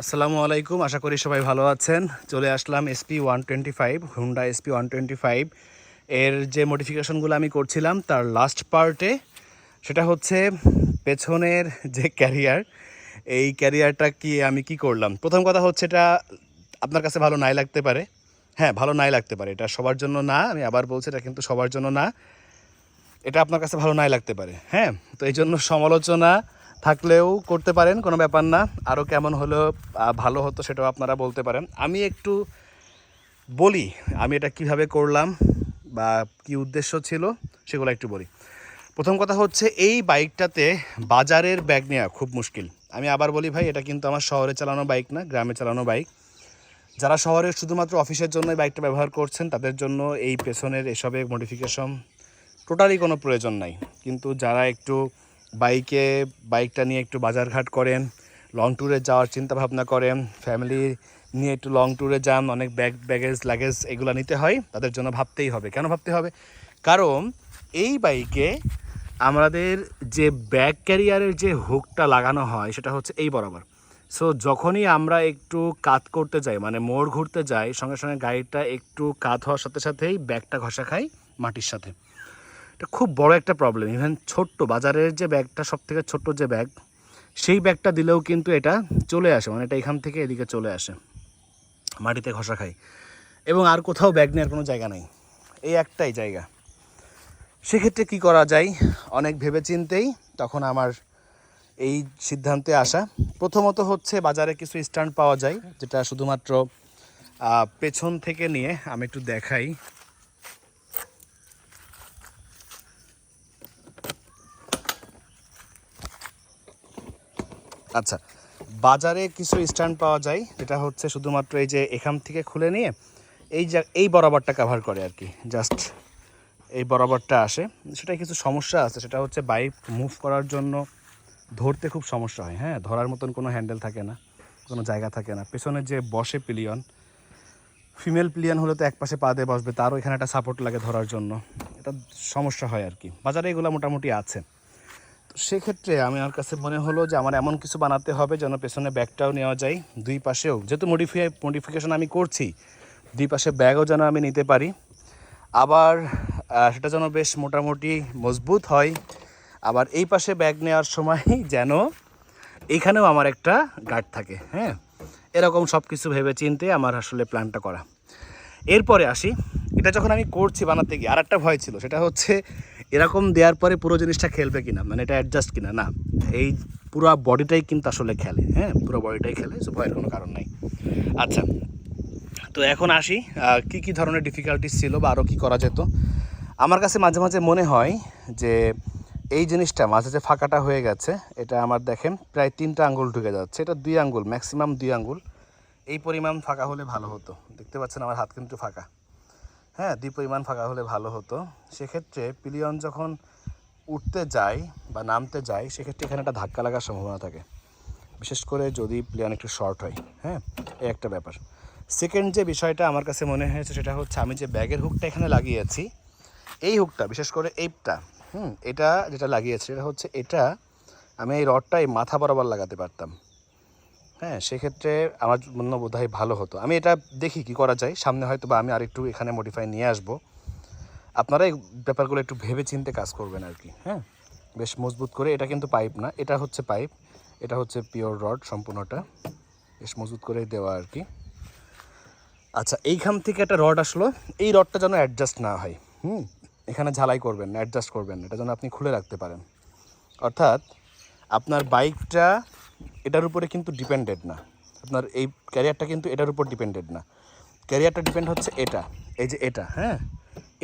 আসসালামু আলাইকুম, আশা করি সবাই ভালো আছেন। চলে আসলাম SP125 হুন্ডা SP125 এর যে মডিফিকেশনগুলো আমি করছিলাম তার লাস্ট পার্টে। সেটা হচ্ছে পেছনের যে ক্যারিয়ার, এই ক্যারিয়ারটা আমি কি করলাম। প্রথম কথা হচ্ছে এটা আপনার কাছে ভালো নাই লাগতে পারে। হ্যাঁ, ভালো নাই লাগতে পারে, এটা সবার জন্য না। আমি আবার বলছি, এটা কিন্তু সবার জন্য না। এটা আপনার কাছে ভালো নাই লাগতে পারে। হ্যাঁ, তো এই জন্য সমালোচনা থাকলেও করতে পারেন, কোনো ব্যাপার না। আরও কেমন হলেও ভালো হতো সেটাও আপনারা বলতে পারেন। আমি একটু বলি আমি এটা কিভাবে করলাম বা কি উদ্দেশ্য ছিল সেগুলো একটু বলি। প্রথম কথা হচ্ছে এই বাইকটাতে বাজারের ব্যাগ নেওয়া খুব মুশকিল। আমি আবার বলি ভাই, এটা কিন্তু আমার শহরে চালানো বাইক না, গ্রামে চালানো বাইক। যারা শহরে শুধুমাত্র অফিসের জন্য এই বাইকটা ব্যবহার করছেন তাদের জন্য এই পেছনের এসবের মডিফিকেশন টোটালি কোনো প্রয়োজন নাই। কিন্তু যারা একটু বাইকটা নিয়ে একটু বাজারঘাট করেন, লং ট্যুরে যাওয়ার চিন্তা ভাবনা করেন, ফ্যামিলি নিয়ে একটু লং ট্যুরে যান, অনেক লাগেজ এগুলো নিতে হয়, তাদের জন্য ভাবতেই হবে। কেন ভাবতে হবে? কারণ এই বাইকে আমাদের যে ব্যাক ক্যারিয়ারের যে হুকটা লাগানো হয় সেটা হচ্ছে এই বরাবর। সো যখনই আমরা একটু কাত করতে যাই, মানে মোড় ঘুরতে যাই, সঙ্গে সঙ্গে গাড়িটা একটু কাত হওয়ার সাথে সাথেই ব্যাগটা ঘষা খায় মাটির সাথে। এটা খুব বড় একটা প্রবলেম। ইভেন ছোট্ট বাজারের যে ব্যাগটা, সব থেকে ছোট্ট যে ব্যাগ, সেই ব্যাগটা দিলেও কিন্তু এটা চলে আসে, মানে এটা এখান থেকে এদিকে চলে আসে, মাটিতে ঘষা খায়। এবং আর কোথাও ব্যাগ নেওয়ার কোনো জায়গা নেই, এই একটাই জায়গা। সেক্ষেত্রে কি করা যায়, অনেক ভেবেচিন্তেই তখন আমার এই সিদ্ধান্তে আসা। প্রথমত হচ্ছে বাজারে কিছু স্ট্যান্ড পাওয়া যায়, যেটা শুধুমাত্র পেছন থেকে নিয়ে আমি একটু দেখাই। আচ্ছা, বাজারে কিছু স্ট্যান্ড পাওয়া যায় যেটা হচ্ছে শুধুমাত্র এই যে এখান থেকে খুলে নিয়ে এই বরাবরটা কভার করে আর কি, জাস্ট এই বরাবরটা আসে। সেটা কিছু সমস্যা আছে, সেটা হচ্ছে বাইক মুভ করার জন্য ধরতে খুব সমস্যা হয়। হ্যাঁ, ধরার মতন কোনো হ্যান্ডেল থাকে না, কোনো জায়গা থাকে না। পেছনে যে বসে পিলিয়ন, ফিমেল পিলিয়ন হলে তো এক পাশে পা দিয়ে বসবে, তারও এখানে একটা সাপোর্ট লাগে ধরার জন্য। এটা সমস্যা হয় আর কি। বাজারে এগুলো মোটামুটি আছে। সেক্ষেত্রে আমার কাছে মনে হলো যে আমার এমন কিছু বানাতে হবে যেন পেছনে ব্যাগটাও নেওয়া যায়, দুই পাশেও যেহেতু মডিফিকেশন আমি করছি, দুই পাশে ব্যাগও যেন আমি নিতে পারি। আবার সেটা যেন বেশ মোটামুটি মজবুত হয়। আবার এই পাশে ব্যাগ নেওয়ার সময় যেন এইখানেও আমার একটা গার্ড থাকে। হ্যাঁ, এরকম সব কিছু ভেবে চিন্তে আমার আসলে প্ল্যানটা করা। এরপরে আসি, এটা যখন আমি করছি বানাতে গিয়ে আর একটা ভয় ছিল, সেটা হচ্ছে এরকম দেওয়ার পরে পুরো জিনিসটা খেলবে কিনা, মানে এটা অ্যাডজাস্ট কিনা। না, এই পুরো বডিটাই কিন্তু আসলে খেলে। হ্যাঁ, পুরো বডিটাই খেলে, সো ভয়ের কোনো কারণ নাই। আচ্ছা, তো এখন আসি কি কি ধরনের ডিফিকাল্টিস ছিল বা আরও কী করা যেত। আমার কাছে মাঝে মাঝে মনে হয় যে এই জিনিসটা মাঝে যে ফাঁকাটা হয়ে গেছে, এটা আমার দেখেন প্রায় 3টা আঙ্গুল ঢুকে যাচ্ছে, এটা 2 আঙ্গুল, ম্যাক্সিমাম 2 আঙ্গুল। এই পরিমাণ ফাঁকা হলে ভালো হতো। দেখতে পাচ্ছেন আমার হাত কিন্তু ফাঁকা। হ্যাঁ, 2 পরিমাণ ফাঁকা হলে ভালো হতো। সেক্ষেত্রে পিলিয়ন যখন উঠতে যায় বা নামতে যায়, সেক্ষেত্রে এখানে একটা ধাক্কা লাগার সম্ভাবনা থাকে, বিশেষ করে যদি পিলিয়ন একটু শর্ট হয়। হ্যাঁ, এই একটা ব্যাপার। সেকেন্ড যে বিষয়টা আমার কাছে মনে হয়েছে সেটা হচ্ছে আমি যে ব্যাগের হুকটা এখানে লাগিয়েছি, এই হুকটা বিশেষ করে এইটা, এটা যেটা লাগিয়েছি এটা হচ্ছে, এটা আমি এই রডটা এই মাথা বরাবর লাগাতে পারতাম। হ্যাঁ, সেক্ষেত্রে আমার মনে বোধ হয় ভালো হতো। আমি এটা দেখি কি করা যায়, সামনে হয়তো বা আমি আরেকটু এখানে মডিফাই নিয়ে আসবো। আপনারা এই ব্যাপারগুলো একটু ভেবে চিন্তে কাজ করবেন আর কি। হ্যাঁ, বেশ মজবুত করে, এটা কিন্তু পাইপ না, এটা হচ্ছে পাইপ, এটা হচ্ছে পিওর রড সম্পূর্ণটা, বেশ মজবুত করে দেওয়া আর কি। আচ্ছা, এইখান থেকে একটা রড আসলো, এই রডটা যেন অ্যাডজাস্ট না হয়। এখানে ঝালাই করবেন না, অ্যাডজাস্ট করবেন, এটা যেন আপনি খুলে রাখতে পারেন। অর্থাৎ আপনার বাইকটা এটার উপরে কিন্তু ডিপেন্ডেড না, আপনার এই ক্যারিয়ারটা কিন্তু এটার উপর ডিপেন্ডেড না। ক্যারিয়ারটা ডিপেন্ড হচ্ছে এটা, এই যে এটা, হ্যাঁ,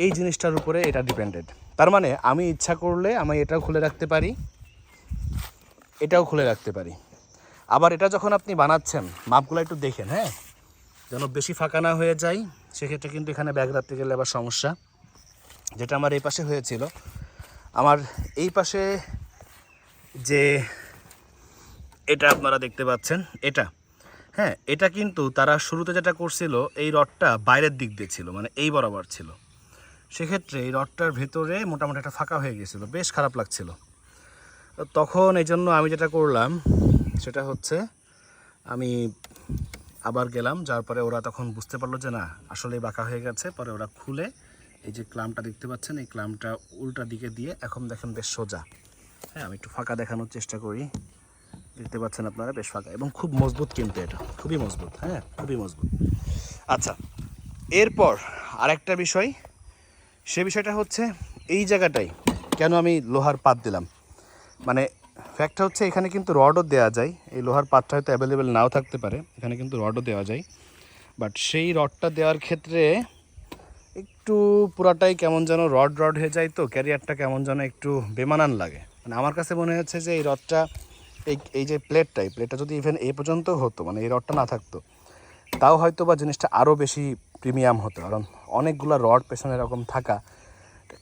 এই জিনিসটার উপরে এটা ডিপেন্ডেড। তার মানে আমি ইচ্ছা করলে আমি এটাও খুলে রাখতে পারি, এটাও খুলে রাখতে পারি। আবার এটা যখন আপনি বানাচ্ছেন, মাপগুলো একটু দেখেন, হ্যাঁ, যেন বেশি ফাঁকা না হয়ে যায়। সেক্ষেত্রে কিন্তু এখানে ব্যাগ রাখতে গেলে আবার সমস্যা, যেটা আমার এই পাশে হয়েছিল। আমার এই পাশে যে এটা আপনারা দেখতে পাচ্ছেন, এটা, হ্যাঁ, এটা কিন্তু তারা শুরুতে যেটা করছিল, এই রডটা বাইরের দিক দিয়ে ছিল, মানে এই বরাবর ছিল। সেক্ষেত্রে এই রডটার ভেতরে মোটামুটি একটা ফাঁকা হয়ে গেছিলো, বেশ খারাপ লাগছিল। তখন এই জন্য আমি যেটা করলাম সেটা হচ্ছে আমি আবার গেলাম, যার পরে ওরা তখন বুঝতে পারলো যে না আসলেই বাঁকা হয়ে গেছে। পরে ওরা খুলে এই যে ক্লামটা দেখতে পাচ্ছেন, এই ক্লামটা উল্টা দিকে দিয়ে এখন দেখেন বেশ সোজা। হ্যাঁ, আমি একটু ফাঁকা দেখানোর চেষ্টা করি, দেখতে পাচ্ছেন আপনারা বেশ ফাঁকা এবং খুব মজবুত, কিন্তু এটা খুবই মজবুত, হ্যাঁ খুবই মজবুত। আচ্ছা, এরপর আরেকটা বিষয়, সে বিষয়টা হচ্ছে এই জায়গাটায় কেন আমি লোহার পাত দিলাম। মানে ফ্যাক্টটা হচ্ছে এখানে কিন্তু রডও দেওয়া যায়, এই লোহার পাতটা হয়তো অ্যাভেলেবেল নাও থাকতে পারে, এখানে কিন্তু রডও দেওয়া যায়। বাট সেই রডটা দেওয়ার ক্ষেত্রে একটু পুরাটাই কেমন যেন রড রড হয়ে যায়, তো ক্যারিয়ারটা কেমন যেন একটু বেমানান লাগে। মানে আমার কাছে মনে হচ্ছে যে এই রডটা, এই যে প্লেটটা যদি ইভেন এই পর্যন্ত হতো, মানে এই রডটা না থাকতো, তাও হয়তো বা জিনিসটা আরও বেশি প্রিমিয়াম হতো। কারণ অনেকগুলো রড পেছনে এরকম থাকা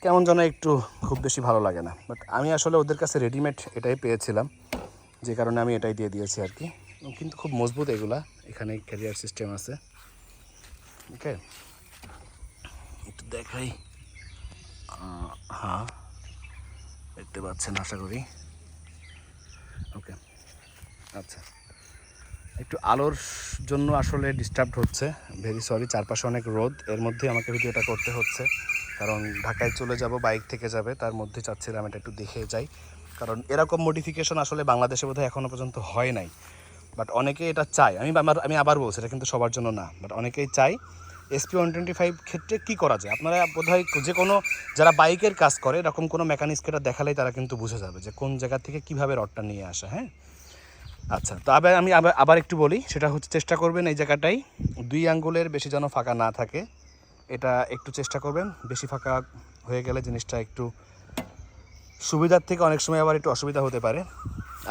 কেমন যেন একটু খুব বেশি ভালো লাগে না। বাট আমি আসলে ওদের কাছে রেডিমেড এটাই পেয়েছিলাম, যে কারণে আমি এটাই দিয়ে দিয়েছি আর কি। কিন্তু খুব মজবুত এগুলা, এখানে ক্যারিয়ার সিস্টেম আছে। ওকে, একটু দেখাই, হ্যাঁ দেখতে পাচ্ছেন আশা করি। ওকে, আচ্ছা, একটু আলোর জন্য আসলে ডিস্টার্বড হচ্ছে, ভেরি সরি। চারপাশে অনেক রোদ, এর মধ্যে আমাকে ভিডিওটা করতে হচ্ছে, কারণ ঢাকায় চলে যাব, বাইক থেকে যাবে, তার মধ্যে চাচ্ছিলাম এটা একটু দেখে যাই। কারণ এরকম মডিফিকেশন আসলে বাংলাদেশে বোধহয় এখনও পর্যন্ত হয় নাই। বাট অনেকে এটা চায়, আমি আবার বলছি এটা কিন্তু সবার জন্য না, বাট অনেকেই চাই। SP-125 ক্ষেত্রে কী করা যায়, আপনারা বোধহয় যে কোনো যারা বাইকের কাজ করে এরকম কোনো মেকানিক্সকে এটা দেখালেই তারা কিন্তু বুঝে যাবে যে কোন জায়গা থেকে কীভাবে রডটা নিয়ে আসা। হ্যাঁ, আচ্ছা, তো আমি আবার একটু বলি, সেটা হচ্ছে চেষ্টা করবেন এই জায়গাটাই 2 আঙ্গুলের বেশি যেন ফাঁকা না থাকে, এটা একটু চেষ্টা করবেন। বেশি ফাঁকা হয়ে গেলে জিনিসটা একটু সুবিধার থেকে অনেক সময় আবার একটু অসুবিধা হতে পারে।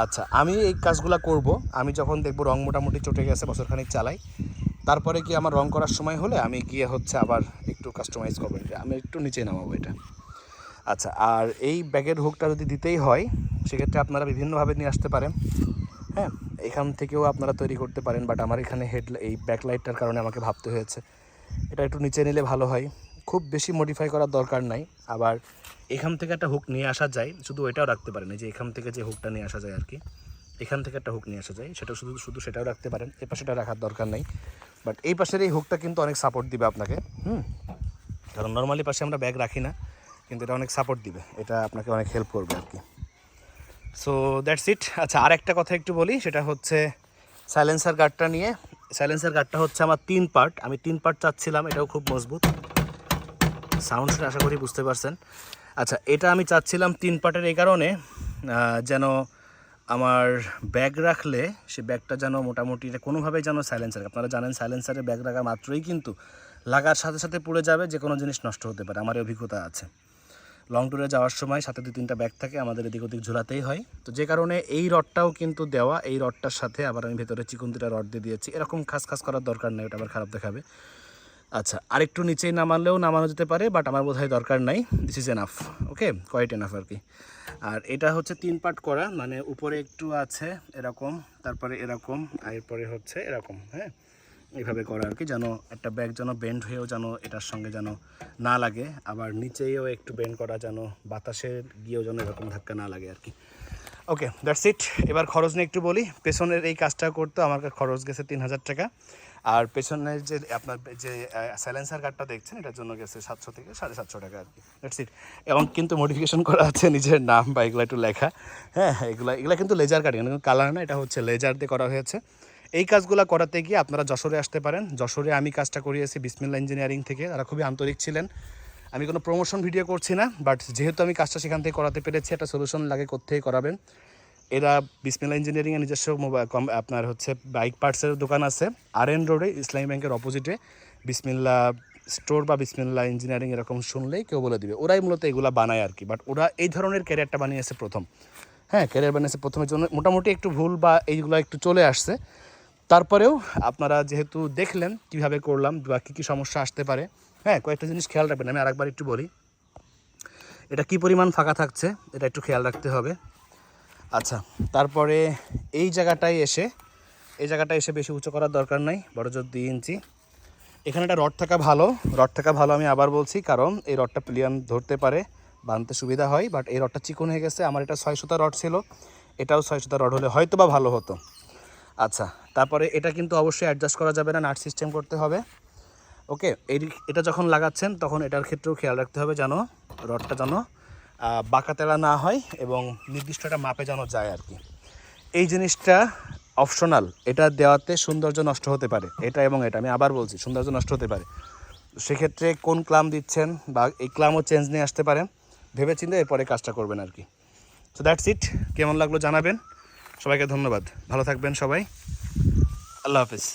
আচ্ছা, আমি এই কাজগুলো করব আমি যখন দেখব রং মোটামুটি চটে গেছে, বছরখানিক চালাই, তারপরে কি আমার রং করার সময় হলে আমি গিয়ে হচ্ছে আবার একটু কাস্টমাইজ করবো, আমি একটু নিচে নামাবো এটা। আচ্ছা, আর এই ব্যাগের হুকটা যদি দিতেই হয় সেক্ষেত্রে আপনারা বিভিন্নভাবে নিয়ে আসতে পারেন। হ্যাঁ, এখান থেকেও আপনারা তৈরি করতে পারেন, বাট আমার এখানে এই ব্যাকলাইটটার কারণে আমাকে ভাবতে হয়েছে এটা একটু নিচে নিলে ভালো হয়। খুব বেশি মডিফাই করার দরকার নাই। আবার এখান থেকে একটা হুক নিয়ে আসা যায়, শুধু এটাও রাখতে পারেন, এই যে এখান থেকে যে হুকটা নিয়ে আসা যায় আর কি, এখান থেকে একটা হুক নিয়ে আসা যায়, সেটা শুধু সেটাও রাখতে পারেন, এই পাশেটা রাখার দরকার নেই। বাট এই পাশের এই হুকটা কিন্তু অনেক সাপোর্ট দিবে আপনাকে, কারণ নর্মালি পাশে আমরা ব্যাগ রাখি না, কিন্তু এটা অনেক সাপোর্ট দিবে, এটা আপনাকে অনেক হেল্প করবে আর কি। So that's it. আচ্ছা, আর একটা কথা একটু বলি, সেটা হচ্ছে সাইলেন্সার গার্ডটা নিয়ে। সাইলেন্সার গার্ডটা হচ্ছে আমার 3 পার্ট, আমি 3 পার্ট চাচ্ছিলাম, এটাও খুব মজবুত, সাউন্ডটা আশা করি বুঝতে পারছেন। আচ্ছা, এটা আমি চাচ্ছিলাম 3 পার্টের এই কারণে যেন আমার ব্যাগ রাখলে সে ব্যাগটা যেন মোটামুটি এটা কোনোভাবেই যেন সাইলেন্সার, আপনারা জানেন সাইলেন্সারে ব্যাগ রাখা মাত্রই কিন্তু লাগার সাথে সাথে পড়ে যাবে, যে কোনো জিনিস নষ্ট হতে পারে, আমার অভিজ্ঞতা আছে। লং ট্যুরে যাওয়ার সময় সাথে 2-3টা ব্যাগ থাকে, আমাদের এদিক ওদিক ঝোলাতেই হয়। তো যে কারণে এই রডটাও কিন্তু দেওয়া, এই রডটার সাথে আবার আমি ভেতরে চিকন 2টা রড দিয়ে দিয়েছি, এরকম খাস করার দরকার নেই, ওটা আবার খারাপ দেখাবে। আচ্ছা, আরেকটু নিচেই নামানো যেতে পারে, বাট আমার বোধহয় দরকার নাই, this is enough. Okay, quite enough আর কি। আর এটা হচ্ছে 3 পার্ট করা, মানে উপরে একটু আছে এরকম, তারপরে এরকম, আর এরপরে হচ্ছে এরকম। হ্যাঁ, এইভাবে করা আর কি, যেন একটা ব্যাগ যেন বেন্ড হয়েও যেন এটার সঙ্গে যেন না লাগে, আবার নিচেও একটু বেন্ড করা, যেন বাতাসে গিয়েও যেন এরকম ধাক্কা না লাগে আর কি। ওকে, দ্যাটস ইট। এবার খরচ নিয়ে একটু বলি। পেছনের এই কাজটা করতে আমার খরচ গেছে 3000 টাকা, আর পেছনের যে আপনার যে সাইলেন্সার গার্ডটা দেখছেন এটার জন্য গেছে 700 থেকে 750 টাকা আর কি। That's it. এবং কিন্তু মডিফিকেশন করা আছে নিজের নাম বা এগুলো একটু লেখা। হ্যাঁ, এগুলা কিন্তু লেজার কাটিং, কিন্তু কালার না, এটা হচ্ছে লেজার দিয়ে করা হয়েছে। এই কাজগুলো করাতে গিয়ে আপনারা যশোরে আসতে পারেন। যশোরে আমি কাজটা করিয়েছি বিসমিল্লাহ ইঞ্জিনিয়ারিং থেকে, তারা খুবই আন্তরিক ছিলেন। আমি কোনো প্রমোশন ভিডিও করছি না, বাট যেহেতু আমি কাজটা সেখান থেকে করাতে পেরেছি, একটা সলিউশন লাগে কোত্থেকে করাবেন। এরা বিসমিল্লাহ ইঞ্জিনিয়ারিংয়ে নিজস্ব আপনার হচ্ছে বাইক পার্টসের দোকান আছে RN রোডে, ইসলামী ব্যাংকের অপোজিটে বিসমিল্লাহ স্টোর বা বিসমিল্লাহ ইঞ্জিনিয়ারিং এরকম শুনলেই কেউ বলে দিবে, ওরাই মূলত এগুলো বানায় আর কি। বাট ওরা এই ধরনের ক্যারিয়ারটা বানিয়েছে প্রথম। হ্যাঁ, ক্যারিয়ার বানিয়েছে প্রথমের জন্য মোটামুটি একটু ভুল বা এইগুলো একটু চলে আসছে, তারপরেও আপনারা যেহেতু দেখলেন কিভাবে করলাম বা কী সমস্যা আসতে পারে, হ্যাঁ কয়েকটা জিনিস খেয়াল রাখবেন। আমি আরেকবার একটু বলি, এটা কি পরিমাণ ফাঁকা থাকছে এটা একটু খেয়াল রাখতে হবে। আচ্ছা, তারপরে এই জায়গাটায় এসে বেশি উঁচু করার দরকার নাই, বড় জোর 2 ইঞ্চি। এখানে একটা রড থাকা ভালো, আমি আবার বলছি, কারণ এই রডটা প্লিয়ান ধরতে পারে, বানতে সুবিধা হয়। বাট এই রডটা চিকন হয়ে গেছে, আমার এটা 6 সুতা রড ছিল, এটাও 6 সুতা রড হলে হয়তো বা ভালো হতো। আচ্ছা, তারপরে এটা কিন্তু অবশ্যই অ্যাডজাস্ট করা যাবে না, নাট সিস্টেম করতে হবে। ওকে, এটা যখন লাগাচ্ছেন তখন এটার ক্ষেত্রেও খেয়াল রাখতে হবে যেন রডটা যেন বাঁকা তেড়া না হয় এবং নির্দিষ্ট একটা মাপে যেন যায় আর কি। এই জিনিসটা অপশনাল, এটা দেওয়াতে সৌন্দর্য নষ্ট হতে পারে, এটা এবং এটা আমি আবার বলছি সৌন্দর্য নষ্ট হতে পারে। সেক্ষেত্রে কোন ক্লাম দিচ্ছেন বা এই ক্লামও চেঞ্জ নিয়ে আসতে পারেন, ভেবে চিন্তে এরপরে কাজটা করবেন আর কি। সো দ্যাটস ইট, কেমন লাগলো জানাবেন। সবাইকে ধন্যবাদ, ভালো থাকবেন সবাই, আল্লাহ হাফিজ।